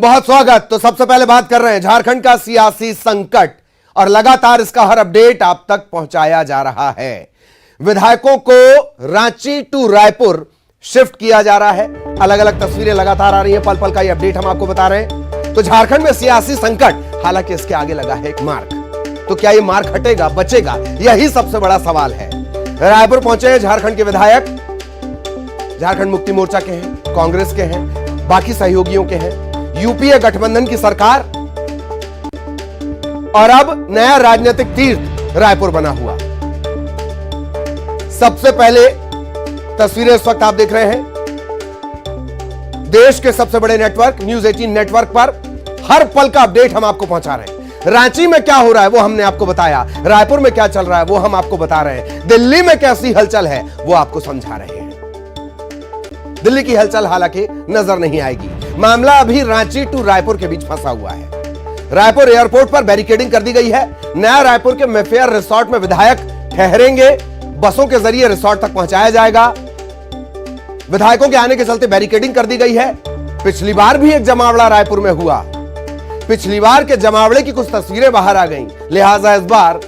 बहुत स्वागत। तो सबसे पहले बात कर रहे हैं झारखंड का सियासी संकट और लगातार इसका हर अपडेट आप तक पहुंचाया जा रहा है। विधायकों को रांची टू रायपुर शिफ्ट किया जा रहा है। अलग अलग तस्वीरें लगातार आ रही हैं, पल पल का ये अपडेट हम आपको बता रहे हैं। तो झारखंड में सियासी संकट, हालांकि इसके आगे लगा है एक मार्ग। तो क्या ये मार्ग हटेगा, बचेगा? यही सबसे बड़ा सवाल है। रायपुर पहुंचे हैं झारखंड के विधायक, झारखंड मुक्ति मोर्चा के हैं, कांग्रेस के हैं, बाकी सहयोगियों के हैं, यूपीए गठबंधन की सरकार, और अब नया राजनीतिक तीर्थ रायपुर बना हुआ। सबसे पहले तस्वीरें इस वक्त आप देख रहे हैं देश के सबसे बड़े नेटवर्क न्यूज 18 नेटवर्क पर। हर पल का अपडेट हम आपको पहुंचा रहे हैं। रांची में क्या हो रहा है वो हमने आपको बताया, रायपुर में क्या चल रहा है वो हम आपको बता रहे हैं, दिल्ली में कैसी हलचल है वो आपको समझा रहे हैं। दिल्ली की हलचल हालांकि नजर नहीं आएगी, मामला अभी रांची टू रायपुर के बीच फंसा हुआ है। रायपुर एयरपोर्ट पर बैरिकेडिंग कर दी गई है। नया रायपुर के मेफेयर रिसोर्ट में विधायक ठहरेंगे, बसों के जरिए रिसोर्ट तक पहुंचाया जाएगा। विधायकों के आने के चलते बैरिकेडिंग कर दी गई है। पिछली बार भी एक जमावड़ा रायपुर में हुआ, पिछली बार के जमावड़े की कुछ तस्वीरें बाहर आ गईं, लिहाजा इस बार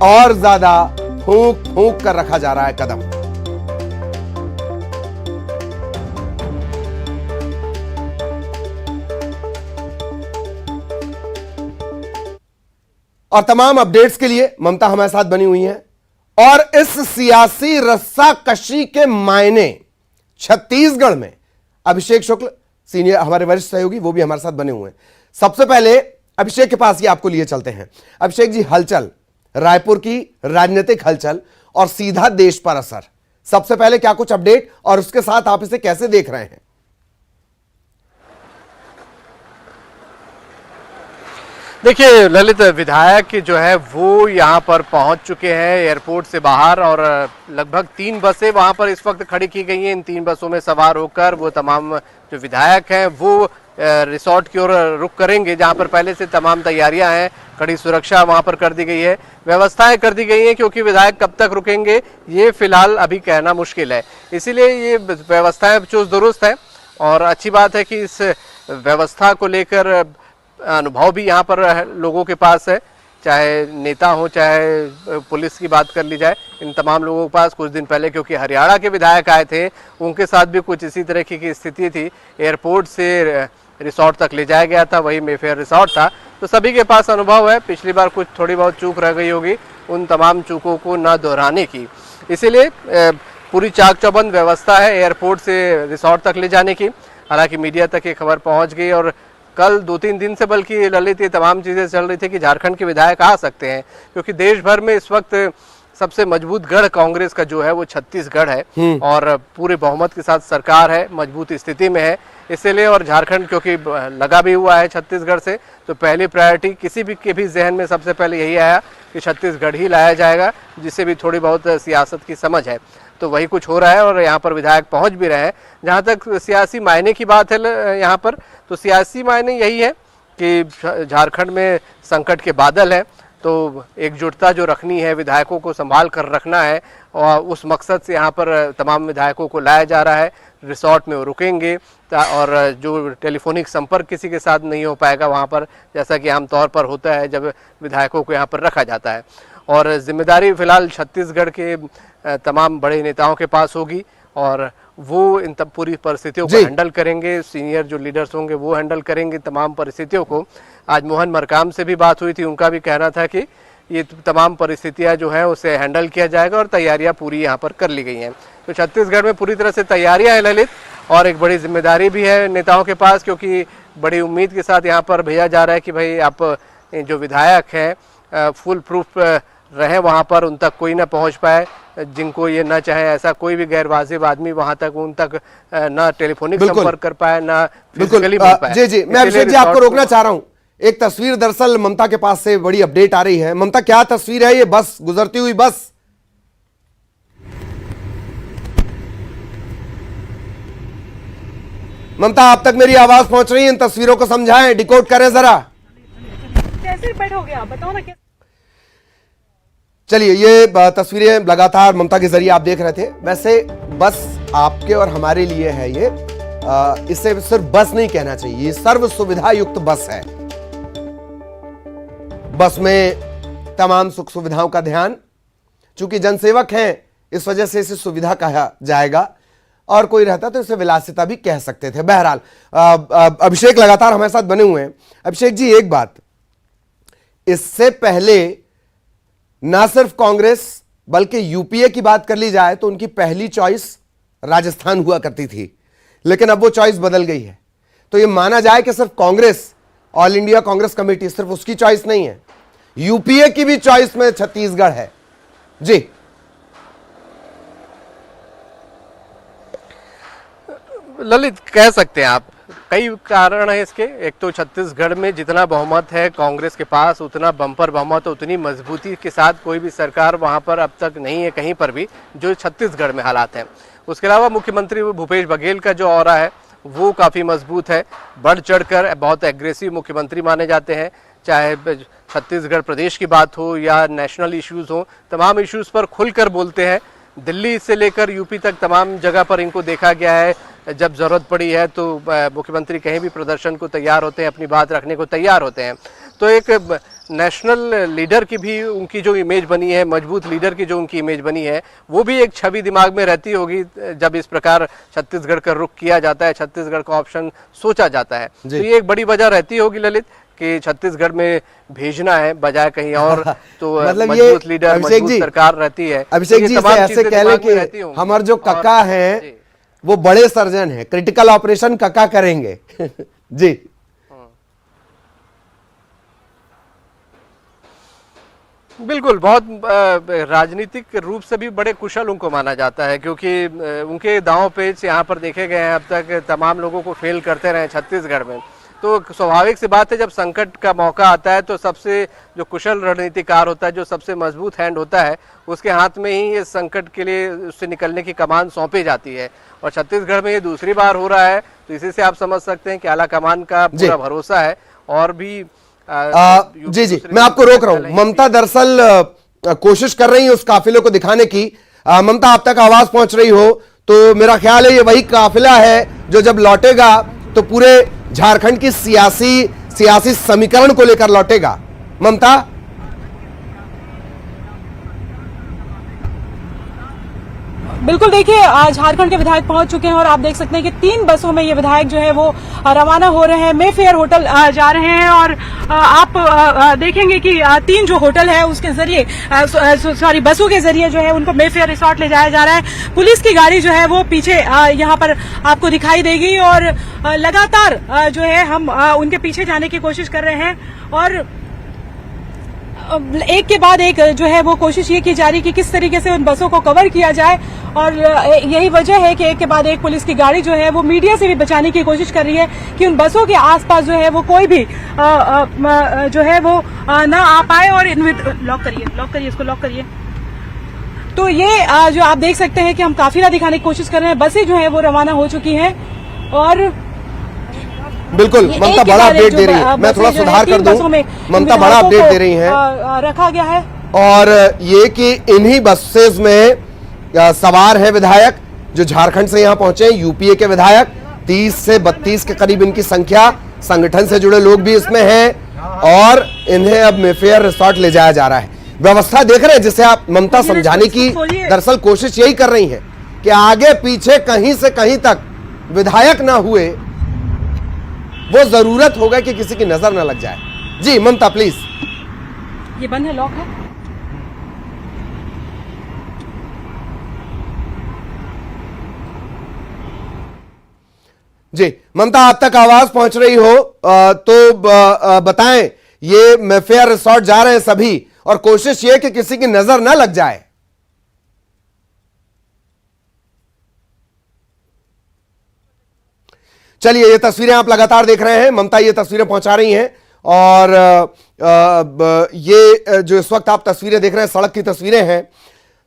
और ज्यादा फूंक फूंक कर रखा जा रहा है कदम। और तमाम अपडेट्स के लिए ममता हमारे साथ बनी हुई हैं। और इस सियासी रस्साकशी के मायने छत्तीसगढ़ में अभिषेक शुक्ल सीनियर हमारे वरिष्ठ सहयोगी वो भी हमारे साथ बने हुए हैं। सबसे पहले अभिषेक के पास ये आपको लिए चलते हैं। अभिषेक जी, हलचल, रायपुर की राजनीतिक हलचल और सीधा देश पर असर, सबसे पहले क्या कुछ अपडेट और उसके साथ आप इसे कैसे देख रहे हैं? देखिए ललित, विधायक जो है वो यहाँ पर पहुँच चुके हैं एयरपोर्ट से बाहर, और लगभग 3 बसें वहाँ पर इस वक्त खड़ी की गई हैं। इन 3 बसों में सवार होकर वो तमाम जो विधायक हैं वो रिसोर्ट की ओर रुख करेंगे, जहाँ पर पहले से तमाम तैयारियां हैं। कड़ी सुरक्षा वहाँ पर कर दी गई है, व्यवस्थाएं कर दी गई हैं, क्योंकि विधायक कब तक रुकेंगे ये फिलहाल अभी कहना मुश्किल है। इसीलिए ये व्यवस्थाएं चुस्त दुरुस्त है, और अच्छी बात है कि इस व्यवस्था को लेकर अनुभव भी यहाँ पर लोगों के पास है, चाहे नेता हो चाहे पुलिस की बात कर ली जाए। इन तमाम लोगों के पास कुछ दिन पहले, क्योंकि हरियाणा के विधायक आए थे, उनके साथ भी कुछ इसी तरह की स्थिति थी। एयरपोर्ट से रिसोर्ट तक ले जाया गया था, वही मेफेयर रिसोर्ट था, तो सभी के पास अनुभव है। पिछली बार कुछ थोड़ी बहुत चूक रह गई होगी, उन तमाम चूकों को न दोहराने की, इसीलिए पूरी चाक चौबंद व्यवस्था है एयरपोर्ट से रिसोर्ट तक ले जाने की। हालांकि मीडिया तक ये खबर पहुँच गई, और कल 2-3 दिन से बल्कि ललित ये तमाम चीज़ें चल रही थी कि झारखंड के विधायक आ सकते हैं, क्योंकि देश भर में इस वक्त सबसे मजबूत गढ़ कांग्रेस का जो है वो छत्तीसगढ़ है, और पूरे बहुमत के साथ सरकार है, मजबूत स्थिति में है। इसलिए और झारखंड क्योंकि लगा भी हुआ है छत्तीसगढ़ से, तो पहली प्रायोरिटी किसी भी के भी जहन में सबसे पहले यही आया कि छत्तीसगढ़ ही लाया जाएगा, जिससे भी थोड़ी बहुत सियासत की समझ है। तो वही कुछ हो रहा है, और यहाँ पर विधायक पहुँच भी रहे हैं। जहाँ तक सियासी मायने की बात है यहाँ पर, तो सियासी मायने यही है कि झारखंड में संकट के बादल हैं, तो एकजुटता जो रखनी है, विधायकों को संभाल कर रखना है, और उस मकसद से यहाँ पर तमाम विधायकों को लाया जा रहा है। रिसोर्ट में वो रुकेंगे, और जो टेलीफोनिक संपर्क किसी के साथ नहीं हो पाएगा वहाँ पर, जैसा कि आमतौर पर होता है जब विधायकों को यहाँ पर रखा जाता है। और जिम्मेदारी फिलहाल छत्तीसगढ़ के तमाम बड़े नेताओं के पास होगी, और वो इन तब पूरी परिस्थितियों को हैंडल करेंगे। सीनियर जो लीडर्स होंगे वो हैंडल करेंगे तमाम परिस्थितियों को। आज मोहन मरकाम से भी बात हुई थी, उनका भी कहना था कि ये तमाम परिस्थितियां जो हैं उसे हैंडल किया जाएगा, और तैयारियां पूरी यहाँ पर कर ली गई हैं। तो छत्तीसगढ़ में पूरी तरह से तैयारियां हैं ललित, और एक बड़ी जिम्मेदारी भी है नेताओं के पास, क्योंकि बड़ी उम्मीद के साथ यहाँ पर भेजा जा रहा है कि भाई आप जो विधायक हैं फुल प्रूफ रहे वहाँ पर, उन तक कोई ना पहुँच पाए, जिनको ये ना चाहे ऐसा कोई भी गैर वाजिब आदमी वहाँ तक उन तक ना टेलीफोनिक संपर्क कर पाए, ना फिजिकली मिल पाए। जी जी, मैं अभिषेक जी आपको रोकना चाह रहा हूँ। एक तस्वीर दरअसल ममता के पास से बड़ी अपडेट आ रही है। ममता, क्या तस्वीर है ये? बस, गुजरती हुई बस। ममता, आप तक मेरी आवाज पहुंच रही है? इन तस्वीरों को समझाएं, डिकोड करें जरा। कैसे बैठ हो गया, बताओ ना। चलिए, ये तस्वीरें लगातार ममता के जरिए आप देख रहे थे। वैसे बस आपके और हमारे लिए है ये, इसे सिर्फ बस नहीं कहना चाहिए, ये सर्व सुविधा युक्त बस है। बस में तमाम सुख सुविधाओं का ध्यान, चूंकि जनसेवक हैं इस वजह से इसे सुविधा कहा जाएगा, और कोई रहता तो इसे विलासिता भी कह सकते थे। बहरहाल अभिषेक लगातार हमारे साथ बने हुए हैं। अभिषेक जी, एक बात, इससे पहले ना सिर्फ कांग्रेस बल्कि यूपीए की बात कर ली जाए तो उनकी पहली चॉइस राजस्थान हुआ करती थी, लेकिन अब वो चॉइस बदल गई है। तो ये माना जाए कि सिर्फ Congress, all India Congress committee, सिर्फ उसकी चॉइस नहीं है, यूपीए की भी चॉइस में छत्तीसगढ़ है। जी, ललित, कह सकते हैं आप, कई कारण है इसके। एक तो छत्तीसगढ़ में जितना बहुमत है कांग्रेस के पास, उतना बम्पर बहुमत, उतनी मजबूती के साथ कोई भी सरकार वहां पर अब तक नहीं है कहीं पर भी, जो छत्तीसगढ़ में हालात हैं। उसके अलावा मुख्यमंत्री भूपेश बघेल का जो ऑरा है वो काफ़ी मजबूत है, बढ़ चढ़कर बहुत एग्रेसिव मुख्यमंत्री माने जाते हैं। चाहे छत्तीसगढ़ प्रदेश की बात हो या नेशनल इश्यूज हो, तमाम इश्यूज पर खुलकर बोलते हैं। दिल्ली से लेकर यूपी तक तमाम जगह पर इनको देखा गया है, जब जरूरत पड़ी है तो मुख्यमंत्री कहीं भी प्रदर्शन को तैयार होते हैं, अपनी बात रखने को तैयार होते हैं। तो एक नेशनल लीडर की भी उनकी जो इमेज बनी है, मजबूत लीडर की जो उनकी इमेज बनी है, वो भी एक छवि दिमाग में रहती होगी जब इस प्रकार छत्तीसगढ़ का रुख किया जाता है, छत्तीसगढ़ का ऑप्शन सोचा जाता है। तो ये एक बड़ी वजह रहती होगी ललित कि छत्तीसगढ़ में भेजना है बजाय कहीं और। तो मतलब मजबूत लीडर, मजबूत सरकार रहती है। अभिषेक जी, ऐसे कह लें कि हमारे जो कक्का हैं वो बड़े सर्जन हैं, क्रिटिकल ऑपरेशन कक्का करेंगे। जी, बिल्कुल, बहुत राजनीतिक रूप से भी बड़े कुशल उनको माना जाता है, क्योंकि उनके दांव पेच यहाँ पर देखे गए हैं अब तक, तमाम लोगों को फेल करते रहे छत्तीसगढ़ में। तो स्वाभाविक सी बात है, जब संकट का मौका आता है तो सबसे जो कुशल रणनीतिकार होता है, जो सबसे मजबूत हैंड होता है, उसके हाथ में ही इस संकट के लिए उससे निकलने की कमान सौंपी जाती है। और छत्तीसगढ़ में ये दूसरी बार हो रहा है, तो इसी से आप समझ सकते हैं कि आला कमान का पूरा भरोसा है। और भी जी, मैं आपको रोक रहा हूं। ममता दरअसल कोशिश कर रही है उस काफिले को दिखाने की। ममता, आप तक आवाज पहुंच रही हो तो मेरा ख्याल है ये वही काफिला है जो जब लौटेगा तो पूरे झारखंड की सियासी समीकरण को लेकर लौटेगा। ममता, बिल्कुल, देखिए झारखंड के विधायक पहुंच चुके हैं और आप देख सकते हैं कि 3 बसों में ये विधायक जो है वो रवाना हो रहे हैं, मेफेयर होटल जा रहे हैं। और आप देखेंगे कि 3 जो होटल है उसके जरिए, सॉरी बसों के जरिए जो है उनको मेफेयर रिसोर्ट ले जाया जा रहा है। पुलिस की गाड़ी जो है वो पीछे यहाँ पर आपको दिखाई देगी और लगातार जो है हम उनके पीछे जाने की कोशिश कर रहे हैं। और एक के बाद एक जो है वो कोशिश ये की जा रही कि किस तरीके से उन बसों को कवर किया जाए। और यही वजह है कि एक के बाद एक पुलिस की गाड़ी जो है वो मीडिया से भी बचाने की कोशिश कर रही है कि उन बसों के आसपास जो है वो कोई भी जो है वो ना आ पाए। और लॉक करिए इसको, लॉक करिए। तो ये जो आप देख सकते हैं कि हम काफिला दिखाने की कोशिश कर रहे हैं। बसें जो है वो रवाना हो चुकी हैं और बिल्कुल ममता बड़ा अपडेट दे रही है। मैं थोड़ा सुधार कर दूं, ममता बड़ा अपडेट दे रही हैं, रखा गया है। और ये कि इन्हीं बसेस में सवार है विधायक जो झारखंड से यहां पहुंचे, यूपीए के विधायक 30 से 32 के करीब इनकी संख्या, संगठन से जुड़े लोग भी इसमें हैं और इन्हें अब मेफेयर रिसोर्ट ले जाया जा रहा है। व्यवस्था देख रहे हैं जिसे आप ममता समझाने की दरअसल कोशिश यही कर रही हैं कि आगे पीछे कहीं से कहीं तक विधायक ना हुए, वो जरूरत होगा कि किसी की नजर ना लग जाए। जी ममता प्लीज। ये बंद है, लॉक है। जी ममता, आप तक आवाज पहुंच रही हो तो बताएं, ये मेफेयर रिसोर्ट जा रहे हैं सभी और कोशिश ये कि किसी की नजर ना लग जाए। चलिए, ये तस्वीरें आप लगातार देख रहे हैं, ममता ये तस्वीरें पहुंचा रही हैं और ये जो इस वक्त आप तस्वीरें देख रहे हैं सड़क की तस्वीरें हैं।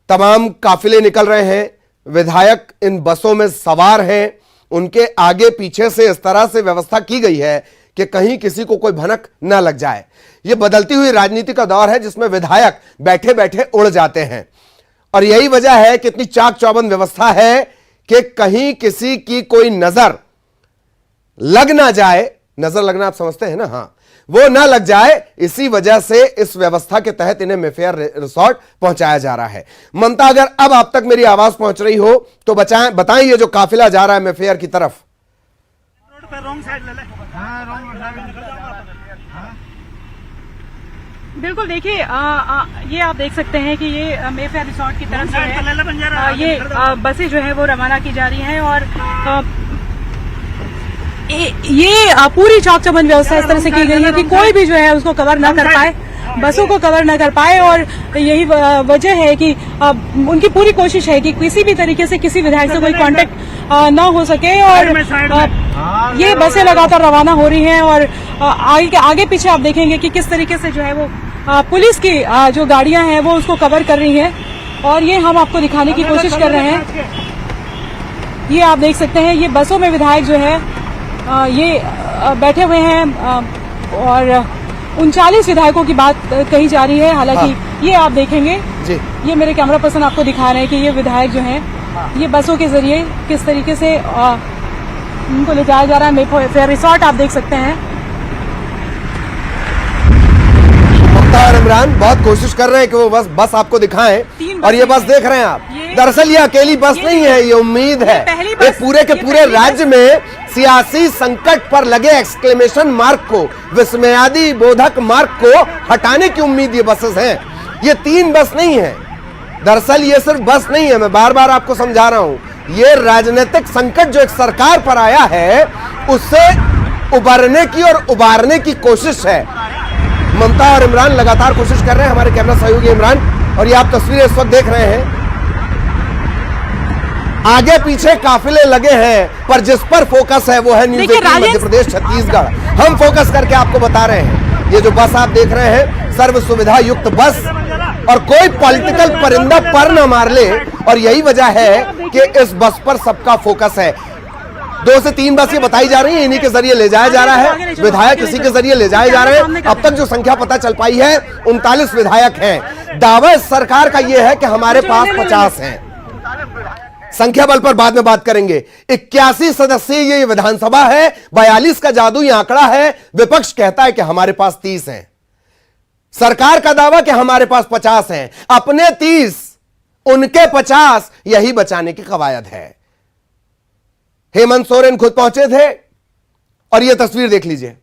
तमाम काफिले निकल रहे हैं, विधायक इन बसों में सवार हैं, उनके आगे पीछे से इस तरह से व्यवस्था की गई है कि कहीं किसी को कोई भनक ना लग जाए। यह बदलती हुई राजनीति का दौर है जिसमें विधायक बैठे बैठे उड़ जाते हैं और यही वजह है कि इतनी चाक चौबंद व्यवस्था है कि कहीं किसी की कोई नजर लग ना जाए, नजर लगना आप समझते हैं ना, हाँ, वो ना लग जाए, इसी वजह से इस व्यवस्था के तहत इन्हें मेफेयर रिसोर्ट पहुंचाया जा रहा है। ममता, अगर अब आप तक मेरी आवाज पहुंच रही हो तो बताएं ये जो काफिला जा रहा है मेफेयर की तरफ। बिल्कुल, देखिए ये आप देख सकते हैं कि ये मेफेयर रिसोर्ट की तरफ जो है ये बसें जो है वो रवाना की जा रही हैं और ये पूरी चौक चौबंद व्यवस्था इस तरह से की गई है कि कोई भी जो है उसको कवर ना कर पाए, बसों को कवर ना कर पाए। और यही वजह है कि उनकी पूरी कोशिश है कि किसी भी तरीके से किसी विधायक से कोई कांटेक्ट ना हो सके और ये बसें लगातार रवाना हो रही हैं और आगे पीछे आप देखेंगे कि किस तरीके से जो है वो पुलिस की जो गाड़ियां हैं वो उसको कवर कर रही हैं और ये हम आपको दिखाने की कोशिश कर रहे हैं। ये आप देख सकते हैं, ये बसों में विधायक जो है ये बैठे हुए हैं और 39 विधायकों की बात कही जा रही है। हालांकि ये आप देखेंगे जी, ये मेरे कैमरा पर्सन आपको दिखा रहे हैं कि ये विधायक जो हैं ये बसों के जरिए किस तरीके से उनको ले जाया जा रहा है। मेफेयर रिसोर्ट आप देख सकते हैं। मुख्तार इमरान बहुत कोशिश कर रहे हैं कि वो बस आपको दिखाएं और ये बस देख रहे हैं आप। दरअसल ये अकेली बस नहीं है, ये उम्मीद है ये पूरे के पूरे राज्य में सियासी संकट पर लगे एक्सक्लेमेशन मार्क को, विस्मयादि बोधक मार्क को हटाने की उम्मीद ये बसेस हैं। ये 3 बस नहीं है, दरअसल ये सिर्फ बस नहीं है, मैं बार बार आपको समझा रहा हूं, ये राजनीतिक संकट जो एक सरकार पर आया है उससे उबरने की और उबारने की कोशिश है। ममता और इमरान लगातार कोशिश कर रहे हैं, हमारे कैमरा सहयोगी इमरान, और ये आप तस्वीरें इस वक्त देख रहे हैं। आगे पीछे काफिले लगे हैं पर जिस पर फोकस है वो है न्यूज़ 18 मध्य प्रदेश छत्तीसगढ़। हम फोकस करके आपको बता रहे हैं, ये जो बस आप देख रहे हैं सर्व सुविधा युक्त बस, और कोई पॉलिटिकल परिंदा पर न मार ले, और यही वजह है कि इस बस पर सबका फोकस है। 2 से 3 बस ये बताई जा रही है, इन्हीं के जरिए ले जाया जा रहा है, विधायक इसी के जरिए ले जाए जा रहे हैं। अब तक जो संख्या पता चल पाई है 39 विधायक हैं। दावा इस सरकार का यह है कि हमारे पास 50 हैं। संख्या बल पर बाद में बात करेंगे। 81 सदस्यीय ये विधानसभा है, 42 का जादुई आंकड़ा है। विपक्ष कहता है कि हमारे पास 30 हैं, सरकार का दावा कि हमारे पास 50 हैं, अपने 30 उनके 50, यही बचाने की कवायद है। हेमंत सोरेन खुद पहुंचे थे और यह तस्वीर देख लीजिए,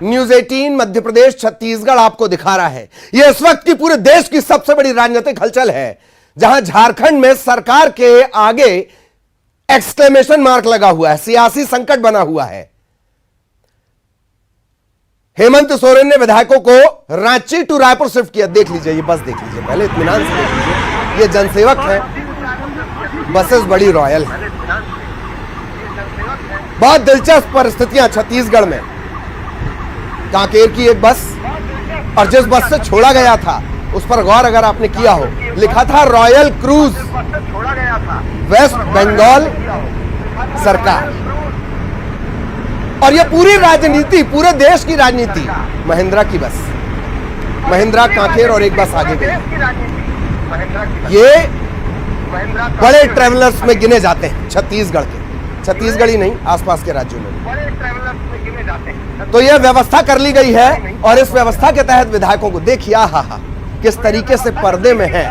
न्यूज़ 18 मध्य प्रदेश छत्तीसगढ़ आपको दिखा रहा है। यह इस वक्त की पूरे देश की सबसे बड़ी राजनीतिक हलचल है, जहां झारखंड में सरकार के आगे एक्सक्लेमेशन मार्क लगा हुआ है, सियासी संकट बना हुआ है। हेमंत सोरेन ने विधायकों को रांची टू रायपुर शिफ्ट किया। देख लीजिए, ये बस देख लीजिए, पहले इत्मीनान से देख लीजिए। ये जनसेवक है, बसेस बड़ी रॉयल है। बहुत दिलचस्प परिस्थितियां छत्तीसगढ़ में। कांकेर की एक बस, और जिस बस से छोड़ा गया था उस पर गौर अगर आपने किया हो, लिखा था रॉयल क्रूज वेस्ट बंगाल सरकार। और यह पूरी राजनीति, पूरे देश की राजनीति, महिंद्रा की बस, महिंद्रा कांकेर और एक बस आगे गई। ये बड़े ट्रेवलर्स में गिने जाते हैं छत्तीसगढ़ के, छत्तीसगढ़ ही नहीं आसपास के राज्यों में। तो यह व्यवस्था कर ली गई है और इस व्यवस्था के तहत विधायकों को देखिए, हा किस तरीके से पर्दे में है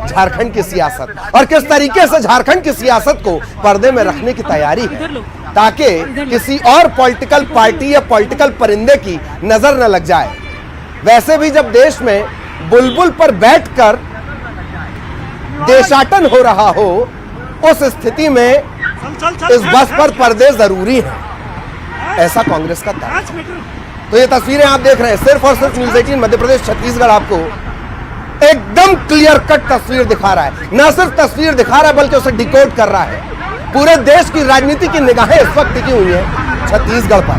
झारखंड की सियासत, और किस तरीके से झारखंड की सियासत को पर्दे में रखने की तैयारी है, ताकि किसी और पॉलिटिकल पार्टी या पॉलिटिकल परिंदे की नजर न लग जाए। वैसे भी जब देश में बुलबुल पर बैठकर देशाटन हो रहा हो, उस स्थिति में इस बस पर पर्दे जरूरी हैं, ऐसा कांग्रेस का दावा। तो ये तस्वीरें आप देख रहे हैं, सिर्फ और सिर्फ न्यूज़ 18 मध्य प्रदेश छत्तीसगढ़ आपको एकदम क्लियर कट तस्वीर दिखा रहा है। न सिर्फ तस्वीर दिखा रहा है बल्कि उसे डिकोड कर रहा है। पूरे देश की राजनीति की निगाहें इस वक्त टिकी हुई हैं छत्तीसगढ़ पर।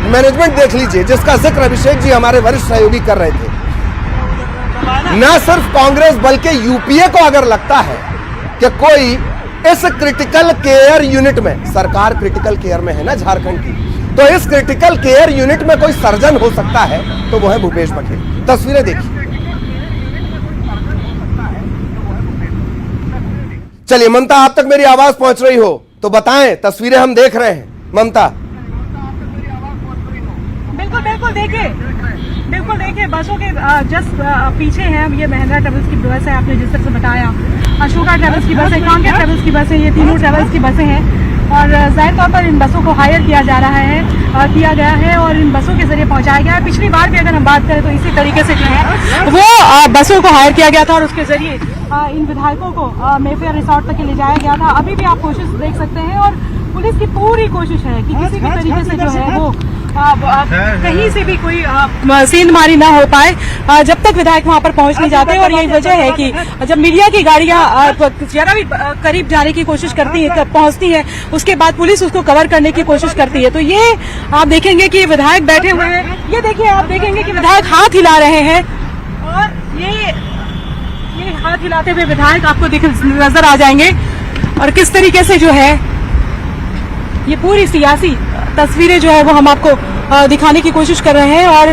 मैनेजमेंट देख लीजिए, जिसका जिक्र अभिषेक जी हमारे वरिष्ठ सहयोगी कर रहे थे। न सिर्फ कांग्रेस बल्कि यूपीए को अगर लगता है कि कोई इस क्रिटिकल केयर यूनिट में, सरकार क्रिटिकल केयर में है ना झारखंड की, तो इस क्रिटिकल केयर यूनिट में कोई सर्जन हो सकता है तो वो है भूपेश बघेल। तस्वीरें देखिए। चलिए ममता, आप तक मेरी आवाज पहुंच रही हो तो बताएं, तस्वीरें हम देख रहे हैं। ममता, बिल्कुल बिल्कुल देखिए बसों के जस्ट पीछे है ये महिंद्रा ट्रेवल्स की बस है, आपने जिस तरह से बताया। अशोका ट्रेवल्स की बस है, कांकेर ट्रेवल्स की बस है, ये तीनों ट्रेवल्स की बसें हैं और जाहिर तौर पर इन बसों को हायर किया गया है और इन बसों के जरिए पहुंचाया गया है। पिछली बार भी अगर हम बात करें तो इसी तरीके से जो है वो बसों को हायर किया गया था और उसके जरिए इन विधायकों को मेफेयर रिसोर्ट तक ले जाया गया था। अभी भी आप कोशिश देख सकते हैं और पुलिस की पूरी कोशिश है कि किसी भी तरीके से जो है वो कहीं से भी कोई सेंधमारी ना हो पाए जब तक विधायक वहां पर पहुंच नहीं जाते। और यही वजह है कि जब मीडिया की गाड़ियां जरा भी करीब जाने की कोशिश करती है, पहुंचती है, उसके बाद पुलिस उसको कवर करने की कोशिश करती है। तो ये आप देखेंगे कि विधायक बैठे हुए हैं, ये देखिए आप देखेंगे कि विधायक हाथ हिला रहे हैं और ये हाथ हिलाते हुए विधायक आपको नजर आ जाएंगे। और किस तरीके से जो है ये पूरी सियासी तस्वीरें जो है वो हम आपको दिखाने की कोशिश कर रहे हैं। और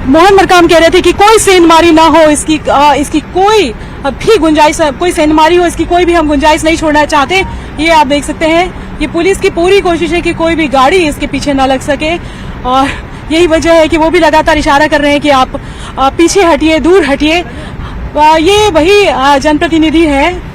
मोहन मरकाम कह रहे थे कि कोई सेंधमारी ना हो, इसकी कोई भी गुंजाइश, कोई सेंधमारी हो इसकी कोई भी हम गुंजाइश नहीं छोड़ना चाहते। ये आप देख सकते हैं, ये पुलिस की पूरी कोशिश है कि कोई भी गाड़ी इसके पीछे ना लग सके और यही वजह है कि वो भी लगातार इशारा कर रहे हैं कि आप पीछे हटिए, दूर हटिए। ये वही जनप्रतिनिधि हैं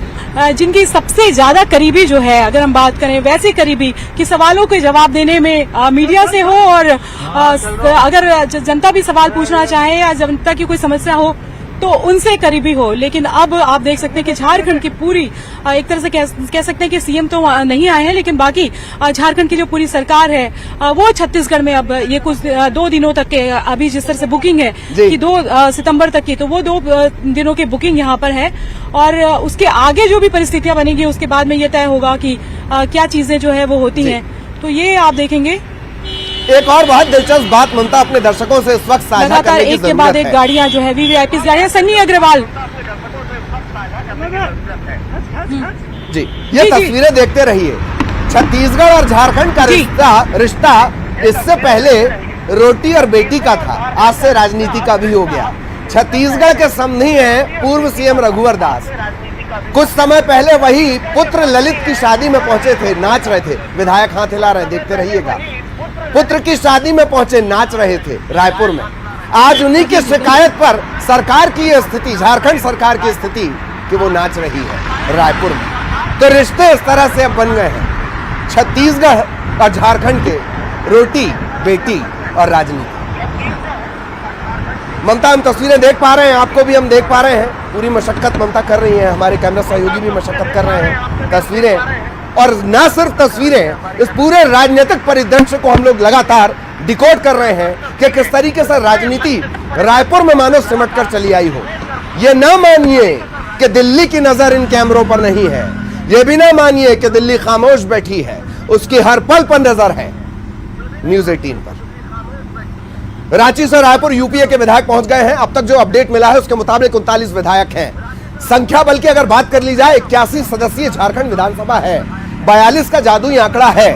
जिनकी सबसे ज्यादा करीबी जो है, अगर हम बात करें वैसे करीबी कि सवालों के जवाब देने में मीडिया से हो और अगर जनता भी सवाल पूछना चाहे या जनता की कोई समस्या हो तो उनसे करीबी हो। लेकिन अब आप देख सकते हैं कि झारखंड की पूरी एक तरह से कह सकते हैं कि सीएम तो नहीं आए हैं, लेकिन बाकी झारखंड की जो पूरी सरकार है वो छत्तीसगढ़ में अब ये कुछ 2 दिनों तक के अभी जिस तरह से बुकिंग है कि 2 सितंबर तक की, तो वो 2 दिनों की बुकिंग यहाँ पर है और उसके आगे जो भी परिस्थितियां बनेंगी उसके बाद में ये तय होगा कि क्या चीजें जो है वो होती हैं। तो ये आप देखेंगे। एक और बहुत दिलचस्प बात ममता अपने दर्शकों से इस वक्त साझा करने की एक के बाद एक गाड़ियां जो है वीवीआईपी गाड़ियां। सन्नी अग्रवाल जी, ये तस्वीरें देखते रहिए। छत्तीसगढ़ और झारखंड का रिश्ता इससे पहले रोटी और बेटी का था, आज से राजनीति का भी हो गया। छत्तीसगढ़ के समधी हैं पूर्व सीएम रघुवर दास। कुछ समय पहले वही पुत्र ललित की शादी में पहुंचे थे, नाच रहे थे। विधायक हाथ हिला रहे, देखते रहिएगा। पुत्र की शादी में पहुंचे, नाच रहे थे रायपुर में। आज उन्हीं की शिकायत पर सरकार की यह स्थिति, झारखंड सरकार की स्थिति कि वो नाच रही है रायपुर में। तो रिश्ते इस तरह से अब बन गए हैं छत्तीसगढ़ और झारखंड के, रोटी बेटी और राजनीति। ममता, हम तस्वीरें देख पा रहे हैं, आपको भी हम देख पा रहे हैं। पूरी मशक्कत ममता कर रही हैं, हमारे कैमरा सहयोगी भी मशक्कत कर रहे हैं। तस्वीरें और न सिर्फ तस्वीरें, इस पूरे राजनीतिक परिदृश्य को हम लोग लगातार डिकोड कर रहे हैं कि किस तरीके से राजनीति रायपुर में मानो सिमट कर चली आई हो। ये ना मानिए कि दिल्ली की नजर इन कैमरों पर नहीं है, ये भी ना मानिए कि दिल्ली खामोश बैठी है, उसकी हर पल पर नजर है न्यूज़ 18 पर। रांची से रायपुर यूपीए के विधायक पहुंच गए हैं। अब तक जो अपडेट मिला है उसके मुताबिक 39 विधायक हैं। संख्या बल्कि अगर बात कर ली जाए 81 सदस्यीय झारखंड विधानसभा है, 42 का जादुई आंकड़ा है।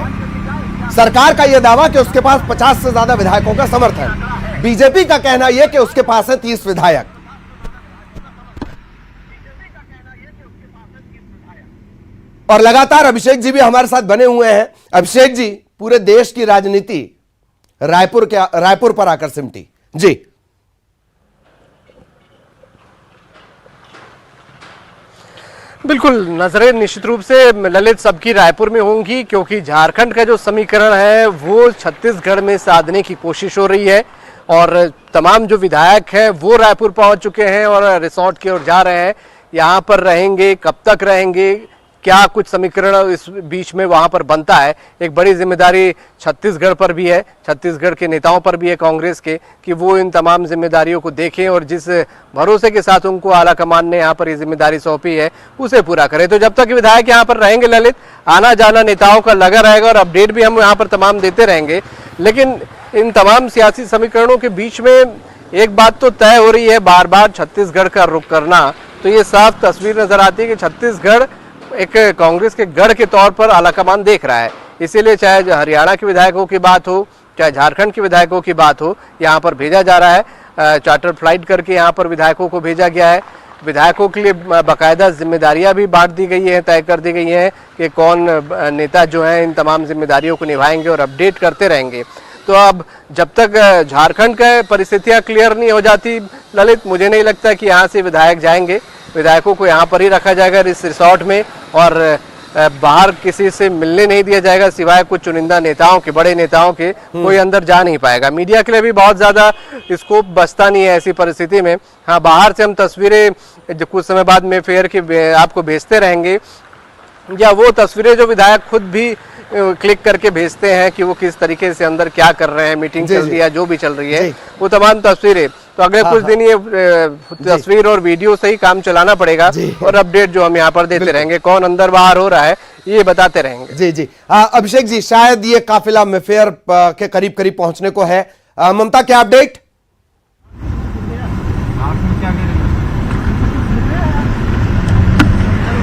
सरकार का यह दावा कि उसके पास 50 से ज्यादा विधायकों का समर्थन। बीजेपी का कहना यह कि उसके पास है 30 विधायक। और लगातार अभिषेक जी भी हमारे साथ बने हुए हैं। अभिषेक जी, पूरे देश की राजनीति रायपुर पर आकर सिमटी जी। बिल्कुल, नजरें निश्चित रूप से ललित सबकी रायपुर में होंगी, क्योंकि झारखंड का जो समीकरण है वो छत्तीसगढ़ में साधने की कोशिश हो रही है और तमाम जो विधायक हैं वो रायपुर पहुंच चुके हैं और रिसोर्ट की ओर जा रहे हैं। यहाँ पर रहेंगे, कब तक रहेंगे, क्या कुछ समीकरण इस बीच में वहां पर बनता है। एक बड़ी जिम्मेदारी छत्तीसगढ़ पर भी है, छत्तीसगढ़ के नेताओं पर भी है कांग्रेस के, कि वो इन तमाम जिम्मेदारियों को देखें और जिस भरोसे के साथ उनको आला कमान ने यहाँ पर ये जिम्मेदारी सौंपी है उसे पूरा करें। तो जब तक विधायक यहाँ पर रहेंगे ललित, आना जाना नेताओं का लगा रहेगा और अपडेट भी हम यहाँ पर तमाम देते रहेंगे। लेकिन इन तमाम सियासी समीकरणों के बीच में एक बात तो तय हो रही है, बार बार छत्तीसगढ़ का रुख करना। तो ये साफ तस्वीर नजर आती है कि छत्तीसगढ़ एक कांग्रेस के गढ़ के तौर पर आलाकमान देख रहा है। इसीलिए चाहे हरियाणा के विधायकों की बात हो, चाहे झारखंड के विधायकों की बात हो, यहाँ पर भेजा जा रहा है। चार्टर फ्लाइट करके यहाँ पर विधायकों को भेजा गया है। विधायकों के लिए बाकायदा जिम्मेदारियां भी बांट दी गई हैं, तय कर दी गई हैं कि कौन नेता जो हैं इन तमाम जिम्मेदारियों को निभाएंगे और अपडेट करते रहेंगे। तो अब जब तक झारखंड का परिस्थितियां क्लियर नहीं हो जाती ललित, मुझे नहीं लगता कि यहाँ से विधायक जाएंगे। विधायकों को यहाँ पर ही रखा जाएगा इस रिसोर्ट में, और बाहर किसी से मिलने नहीं दिया जाएगा सिवाय कुछ चुनिंदा नेताओं के, बड़े नेताओं के। कोई अंदर जा नहीं पाएगा। मीडिया के लिए भी बहुत ज्यादा स्कोप बचता नहीं है ऐसी परिस्थिति में। हाँ, बाहर से हम तस्वीरें जो कुछ समय बाद में फेयर की आपको भेजते रहेंगे, या वो तस्वीरें जो विधायक खुद भी क्लिक करके भेजते हैं कि वो किस तरीके से अंदर क्या कर रहे हैं, मीटिंग चल रही है, जो भी चल रही है, वो तमाम तस्वीरें। तो अगले कुछ दिन ये तस्वीर और वीडियो से ही काम चलाना पड़ेगा, और अपडेट जो हम यहाँ पर देते रहेंगे, कौन अंदर बाहर हो रहा है ये बताते रहेंगे। जी जी। अभिषेक जी, शायद ये काफिला मेफेयर के करीब करीब पहुंचने को है। ममता, क्या अपडेट?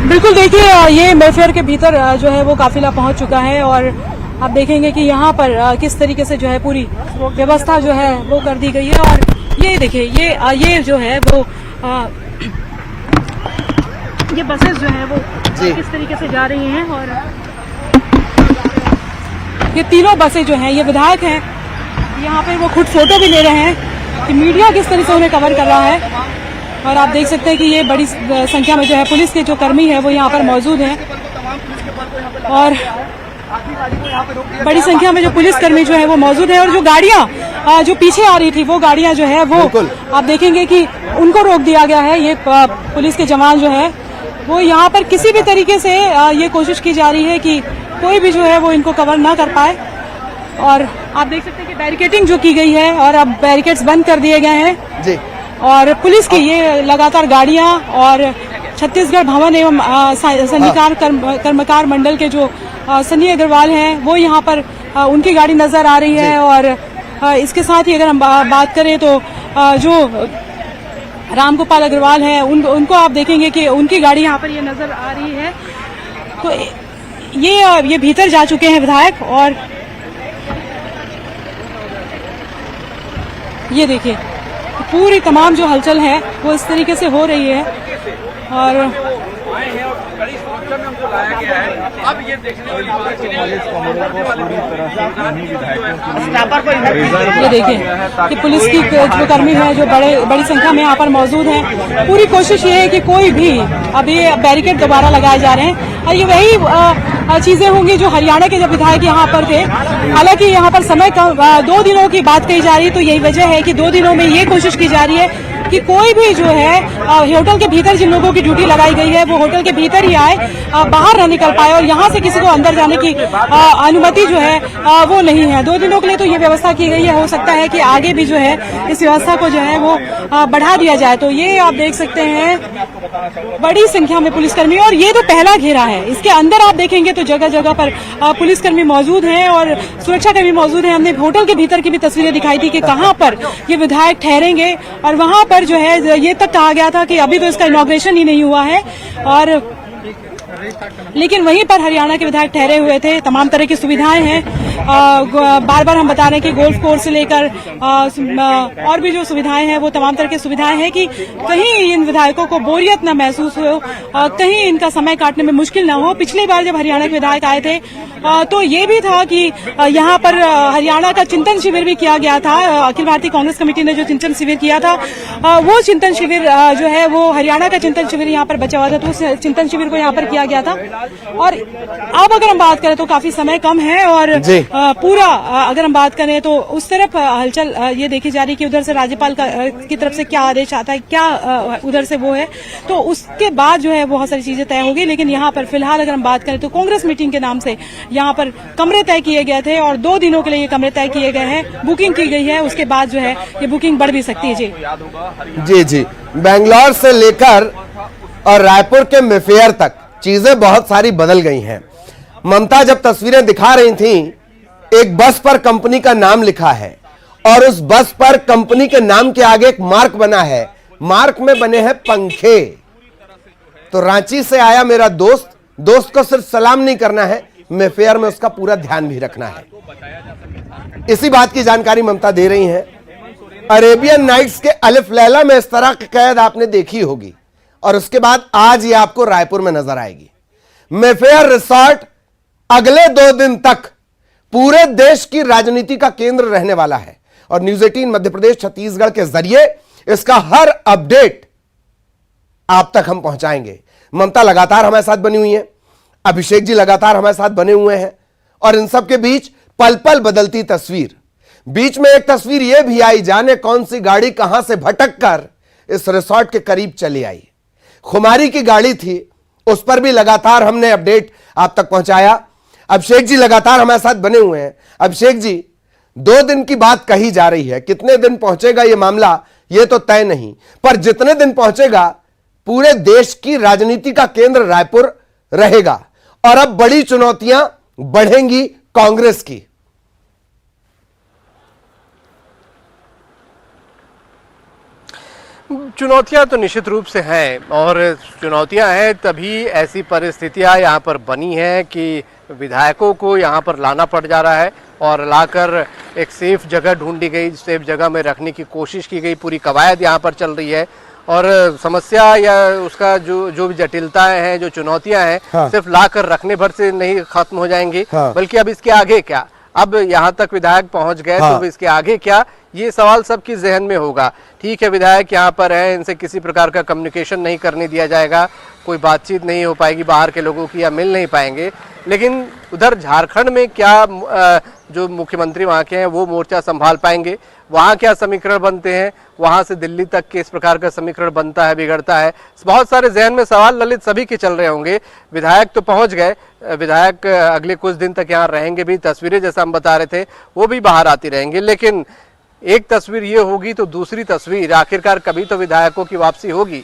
बिल्कुल, देखिए ये मेफेयर के भीतर जो है वो काफिला पहुंच चुका है, और आप देखेंगे कि यहाँ पर किस तरीके से जो है पूरी व्यवस्था जो है वो कर दी गई है। और ये देखिए ये जो है वो ये बसेस जो है वो किस तरीके से जा रही हैं, और ये तीनों बसें जो हैं ये विधायक हैं, यहाँ पे वो खुद फोटो भी ले रहे हैं कि मीडिया किस तरह से उन्हें कवर कर रहा है। और आप देख सकते हैं कि ये बड़ी संख्या में जो है पुलिस के जो कर्मी है वो यहाँ पर मौजूद हैं, और बड़ी संख्या में जो पुलिसकर्मी जो है वो मौजूद है। और जो गाड़ियां जो पीछे आ रही थी वो गाड़ियां जो है वो आप देखेंगे कि उनको रोक दिया गया है। ये पुलिस के जवान जो है वो यहाँ पर किसी भी तरीके से ये कोशिश की जा रही है कि कोई भी जो है वो इनको कवर ना कर पाए। और आप देख सकते हैं कि बैरिकेडिंग जो की गई है, और अब बैरिकेड्स बंद कर दिए गए हैं जी। और पुलिस की ये लगातार गाड़ियां और छत्तीसगढ़ भवन एवं सन्निकार कर्मकार मंडल के जो सनी अग्रवाल हैं वो यहाँ पर उनकी गाड़ी नजर आ रही है। और इसके साथ ही अगर हम बात करें तो जो रामगोपाल अग्रवाल है उनको आप देखेंगे कि उनकी गाड़ी यहाँ पर ये नजर आ रही है। तो ये भीतर जा चुके हैं विधायक, और ये देखिए पूरी तमाम जो हलचल है वो इस तरीके से हो रही है। और अब ये देखने वाली बात ये देखिए कि पुलिस की जो कर्मी है जो बड़ी संख्या में यहाँ पर मौजूद हैं। पूरी कोशिश ये है कि कोई भी अभी बैरिकेड दोबारा लगाए जा रहे हैं, और ये वही चीजें होंगी जो हरियाणा के जब विधायक यहाँ पर थे। हालांकि यहाँ पर समय कम 2 दिनों की बात कही जा रही, तो यही वजह है कि 2 दिनों में ये कोशिश की जा रही है कि कोई भी जो है होटल के भीतर जिन लोगों की ड्यूटी लगाई गई है वो होटल के भीतर ही आए, बाहर न निकल पाए, और यहाँ से किसी को अंदर जाने की अनुमति जो है वो नहीं है। 2 दिनों के लिए तो ये व्यवस्था की गई है। हो सकता है कि आगे भी जो है इस व्यवस्था को जो है वो बढ़ा दिया जाए। तो ये आप देख सकते हैं बड़ी संख्या में पुलिसकर्मी, और ये तो पहला घेरा है। इसके अंदर आप देखेंगे तो जगह जगह पर पुलिसकर्मी मौजूद हैं और सुरक्षाकर्मी मौजूद हैं। हमने होटल के भीतर की भी तस्वीरें दिखाई थी कि कहाँ पर ये विधायक ठहरेंगे, और वहां पर जो है ये तक कहा गया था कि अभी तो इसका इनॉग्रेशन ही नहीं हुआ है, और लेकिन वहीं पर हरियाणा के विधायक ठहरे हुए थे। तमाम तरह की सुविधाएं हैं, बार बार हम बता रहे हैं कि गोल्फ कोर्स से लेकर और भी जो सुविधाएं हैं वो तमाम तरह की सुविधाएं हैं कि कहीं इन विधायकों को बोरियत न महसूस हो, कहीं इनका समय काटने में मुश्किल न हो। पिछली बार जब हरियाणा के विधायक आए थे तो ये भी था कि यहाँ पर हरियाणा का चिंतन शिविर भी किया गया था। अखिल भारतीय कांग्रेस कमेटी ने जो चिंतन शिविर किया था वो चिंतन शिविर जो है वो हरियाणा का चिंतन शिविर यहाँ पर बचा हुआ था, तो उस चिंतन शिविर को यहाँ पर किया गया था। और अब अगर हम बात करें तो काफी समय कम है, और पूरा अगर हम बात करें तो उस तरफ हलचल ये देखी जा रही है कि उधर से राज्यपाल की तरफ से क्या आदेश आता है, क्या उधर से वो है, तो उसके बाद जो है बहुत सारी चीजें तय होगी। लेकिन यहाँ पर फिलहाल अगर हम बात करें तो कांग्रेस मीटिंग के नाम से यहाँ पर कमरे तय किए गए थे, और 2 दिनों के लिए ये कमरे तय किए गए हैं, बुकिंग की गई है। उसके बाद जो है ये बुकिंग बढ़ भी सकती है। जी जी। बेंगलोर से लेकर और रायपुर के मेफेयर तक चीजें बहुत सारी बदल गई हैं। ममता जब तस्वीरें दिखा रही थीं, एक बस पर कंपनी का नाम लिखा है, और उस बस पर कंपनी के नाम के आगे एक मार्क बना है, मार्क में बने हैं पंखे। तो रांची से आया मेरा दोस्त को सिर्फ सलाम नहीं करना है, मेफेयर में उसका पूरा ध्यान भी रखना है। इसी बात की जानकारी ममता दे रही हैं। अरेबियन नाइट्स के अलिफ लैला में इस तरह की कैद आपने देखी होगी। और उसके बाद आज ये आपको रायपुर में नजर आएगी। मेफेयर रिसॉर्ट अगले 2 दिन तक पूरे देश की राजनीति का केंद्र रहने वाला है और न्यूज़ 18 मध्य प्रदेश छत्तीसगढ़ के जरिए इसका हर अपडेट आप तक हम पहुंचाएंगे। ममता लगातार हमारे साथ बनी हुई है, अभिषेक जी लगातार हमारे साथ बने हुए हैं और इन सब के बीच पल पल बदलती तस्वीर। बीच में एक तस्वीर यह भी आई, जाने कौन सी गाड़ी कहां से भटक कर इस रिसॉर्ट के करीब चली आई। खुमारी की गाड़ी थी, उस पर भी लगातार हमने अपडेट आप तक पहुंचाया। अभिषेक जी लगातार हमारे साथ बने हुए हैं। अभिषेक जी, 2 दिन की बात कही जा रही है, कितने दिन पहुंचेगा यह मामला यह तो तय नहीं, पर जितने दिन पहुंचेगा पूरे देश की राजनीति का केंद्र रायपुर रहेगा और अब बड़ी चुनौतियां बढ़ेंगी कांग्रेस की। चुनौतियां तो निश्चित रूप से हैं और चुनौतियां हैं तभी ऐसी परिस्थितियां यहाँ पर बनी हैं कि विधायकों को यहाँ पर लाना पड़ जा रहा है और लाकर एक सेफ जगह ढूंढी गई, सेफ जगह में रखने की कोशिश की गई। पूरी कवायद यहाँ पर चल रही है और समस्या या उसका जो भी जटिलताएं हैं, जो चुनौतियां हैं, हाँ। सिर्फ लाकर रखने भर से नहीं खत्म हो जाएंगी, हाँ। बल्कि अब इसके आगे क्या। अब यहाँ तक विधायक पहुंच गए, हाँ। तो इसके आगे क्या, ये सवाल सबकी जहन में होगा। ठीक है, विधायक यहाँ पर है, इनसे किसी प्रकार का कम्युनिकेशन नहीं करने दिया जाएगा, कोई बातचीत नहीं हो पाएगी बाहर के लोगों की या मिल नहीं पाएंगे। लेकिन उधर झारखंड में क्या जो मुख्यमंत्री वहाँ के हैं वो मोर्चा संभाल पाएंगे, वहाँ क्या समीकरण बनते हैं, वहाँ से दिल्ली तक किस प्रकार का समीकरण बनता है, बिगड़ता है। बहुत सारे जहन में सवाल ललित सभी के चल रहे होंगे। विधायक तो पहुँच गए, विधायक अगले कुछ दिन तक यहाँ रहेंगे भी, तस्वीरें जैसा हम बता रहे थे वो भी बाहर आती रहेंगी। लेकिन एक तस्वीर ये होगी तो दूसरी तस्वीर, आखिरकार कभी तो विधायकों की वापसी होगी,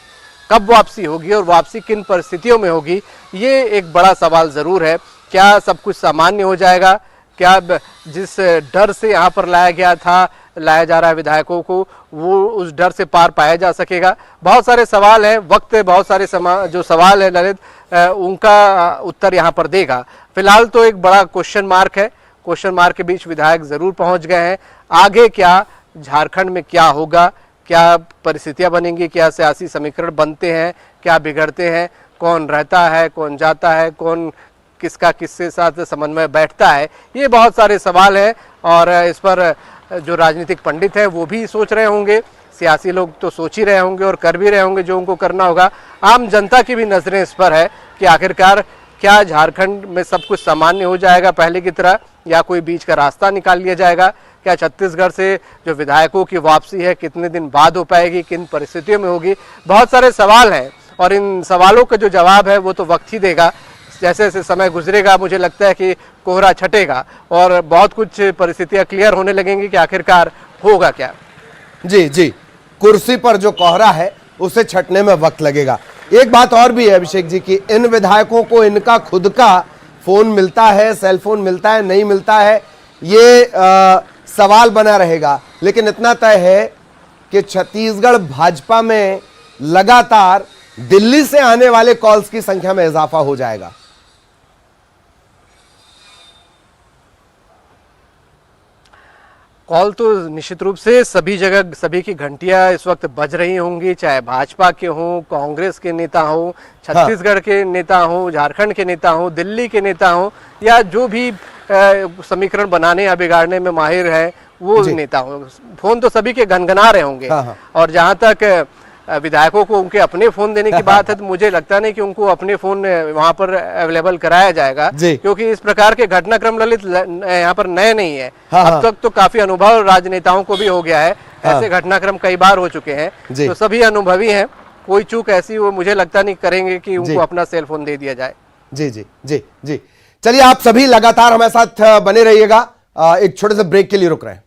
कब वापसी होगी और वापसी किन परिस्थितियों में होगी, ये एक बड़ा सवाल जरूर है। क्या सब कुछ सामान्य हो जाएगा? क्या जिस डर से यहाँ पर लाया जा रहा है विधायकों को, वो उस डर से पार पाया जा सकेगा? बहुत सारे सवाल हैं, वक्त बहुत सारे जो सवाल है ललित, उनका उत्तर यहाँ पर देगा। फिलहाल तो एक बड़ा क्वेश्चन मार्क है, क्वेश्चन मार्क के बीच विधायक जरूर पहुंच गए हैं। आगे क्या, झारखंड में क्या होगा, क्या परिस्थितियां बनेंगी, क्या सियासी समीकरण बनते हैं, क्या बिगड़ते हैं, कौन रहता है, कौन जाता है, कौन किसका किसके साथ समन्वय बैठता है, ये बहुत सारे सवाल हैं। और इस पर जो राजनीतिक पंडित हैं वो भी सोच रहे होंगे, सियासी लोग तो सोच ही रहे होंगे और कर भी रहे होंगे जो उनको करना होगा। आम जनता की भी नजरें इस पर है कि आखिरकार क्या झारखंड में सब कुछ सामान्य हो जाएगा पहले की तरह, या कोई बीच का रास्ता निकाल लिया जाएगा? क्या छत्तीसगढ़ से जो विधायकों की वापसी है कितने दिन बाद हो पाएगी, किन परिस्थितियों में होगी? बहुत सारे सवाल हैं और इन सवालों का जो जवाब है वो तो वक्त ही देगा। जैसे जैसे समय गुजरेगा मुझे लगता है कि कोहरा छटेगा और बहुत कुछ परिस्थितियां क्लियर होने लगेंगी कि आखिरकार होगा क्या। जी जी, कुर्सी पर जो कोहरा है उसे छटने में वक्त लगेगा। एक बात और भी है अभिषेक जी की इन विधायकों को इनका खुद का फोन मिलता है, सेल फोन मिलता है, नहीं मिलता है, ये सवाल बना रहेगा। लेकिन इतना तय है कि छत्तीसगढ़ भाजपा में लगातार दिल्ली से आने वाले कॉल्स की संख्या में इजाफा हो जाएगा। कॉल तो निश्चित रूप से सभी जगह, सभी की घंटियां इस वक्त बज रही होंगी, चाहे भाजपा के हों, कांग्रेस के नेता हों, छत्तीसगढ़ के नेता हों, झारखंड के नेता हों, दिल्ली के नेता हों, या जो भी समीकरण बनाने या बिगाड़ने में माहिर है वो नेता हों, फोन तो सभी के गनगना रहे होंगे। और जहां तक विधायकों को उनके अपने फोन देने की बात है तो मुझे लगता नहीं कि उनको अपने फोन वहां पर अवेलेबल कराया जाएगा, क्योंकि इस प्रकार के घटनाक्रम ललित यहाँ पर नए नहीं है। अब तक तो काफी अनुभव राजनेताओं को भी हो गया है, ऐसे घटनाक्रम कई बार हो चुके हैं, तो सभी अनुभवी हैं। कोई चूक ऐसी वो मुझे लगता नहीं करेंगे कि उनको अपना सेल फोन दे दिया जाए। जी जी जी जी, चलिए आप सभी लगातार हमारे साथ बने रहिएगा। एक छोटे से ब्रेक के लिए रुक रहे हैं।